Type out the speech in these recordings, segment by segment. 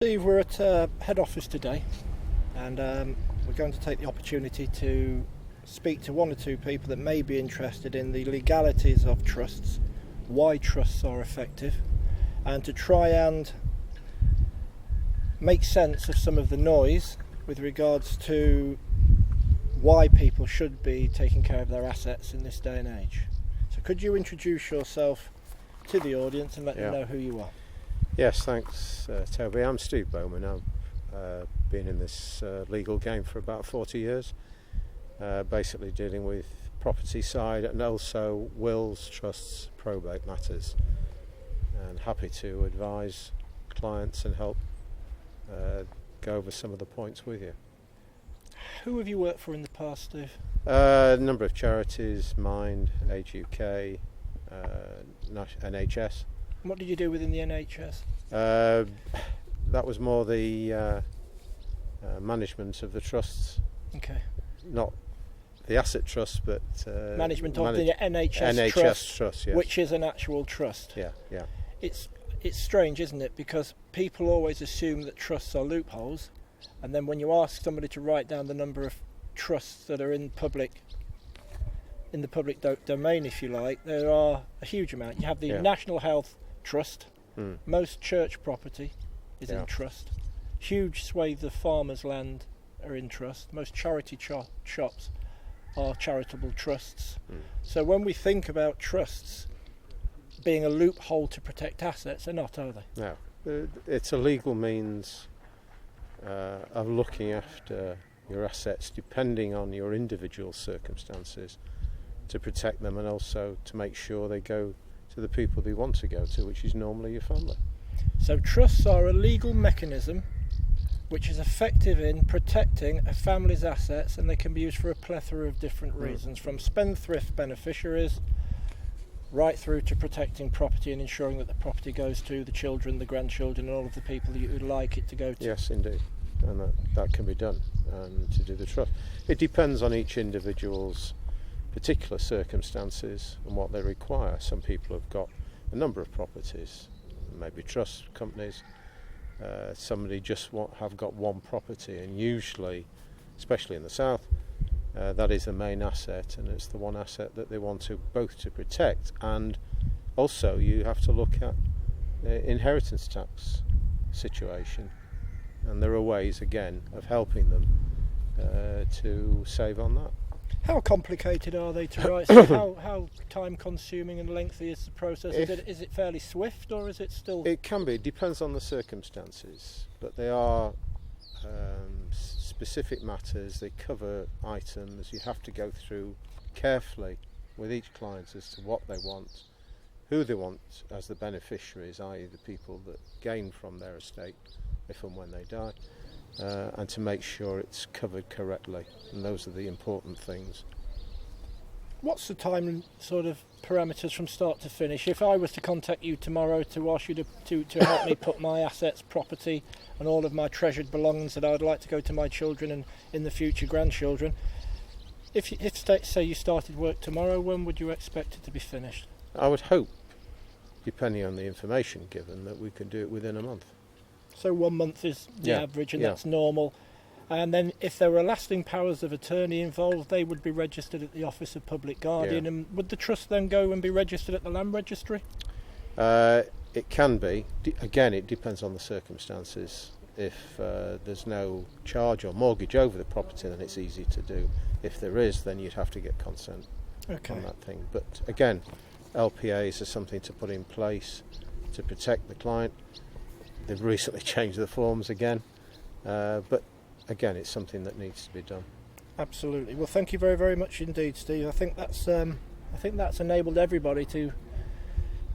Steve, we're at head office today, and we're going to take the opportunity to speak to one or two people that may be interested in the legalities of trusts, why trusts are effective, and to try and make sense of some of the noise with regards to why people should be taking care of their assets in this day and age. So could you introduce yourself to the audience and let them know who you are? Yes, thanks, Toby. I'm Steve Bowman. I've been in this legal game for about 40 years, basically dealing with property side and also wills, trusts, probate matters, and happy to advise clients and help go over some of the points with you. Who have you worked for in the past, Steve? A number of charities, Mind, Age UK, NHS. What did you do within the NHS? That was more the management of the trusts. Okay. Not the asset trust, but management of the NHS trust, yes. Which is an actual trust. Yeah. It's strange, isn't it? Because people always assume that trusts are loopholes, and then when you ask somebody to write down the number of trusts that are in the public domain, if you like, there are a huge amount. You have the National Health Trust. Most church property is in trust. Huge swathes of farmers' land are in trust. Most charity shops are charitable trusts. So when we think about trusts being a loophole to protect assets, they're not, are they? No. It's a legal means of looking after your assets depending on your individual circumstances, to protect them and also to make sure they go to the people they want to go to, which is normally your family. So trusts are a legal mechanism which is effective in protecting a family's assets, and they can be used for a plethora of different reasons, from spendthrift beneficiaries right through to protecting property and ensuring that the property goes to the children, the grandchildren, and all of the people that you would like it to go to. Yes, indeed. And that can be done. And to do the trust, it depends on each individual's particular circumstances and what they require. Some people have got a number of properties, maybe trust companies. Somebody just have got one property, and usually, especially in the south, that is the main asset, and it's the one asset that they want to both to protect, and also you have to look at the inheritance tax situation, and there are ways again of helping them to save on that. How complicated are they to write? So how time consuming and lengthy is the process? Is it fairly swift, or is it still? It can be. It depends on the circumstances, but they are specific matters. They cover items. You have to go through carefully with each client as to what they want, who they want as the beneficiaries, i.e. the people that gain from their estate if and when they die. And to make sure it's covered correctly, and those are the important things. What's the time sort of parameters from start to finish? If I was to contact you tomorrow to ask you to help me put my assets, property and all of my treasured belongings that I'd like to go to my children and in the future grandchildren, if say you started work tomorrow, when would you expect it to be finished? I would hope, depending on the information given, that we could do it within a month. So 1 month is the average, and that's normal. And then if there were lasting powers of attorney involved, they would be registered at the Office of Public Guardian. And would the trust then go and be registered at the Land Registry? It can be. Again, it depends on the circumstances. If there's no charge or mortgage over the property, then it's easy to do. If there is, then you'd have to get consent on that thing. But again, LPAs are something to put in place to protect the client. They've recently changed the forms again, but again, it's something that needs to be done. Absolutely. Well, thank you very, very much indeed, Steve. I think that's enabled everybody to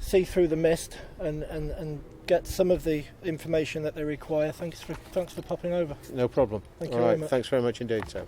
see through the mist and get some of the information that they require. Thanks for popping over. No problem. Thank you very much. Thanks very much indeed, Toby.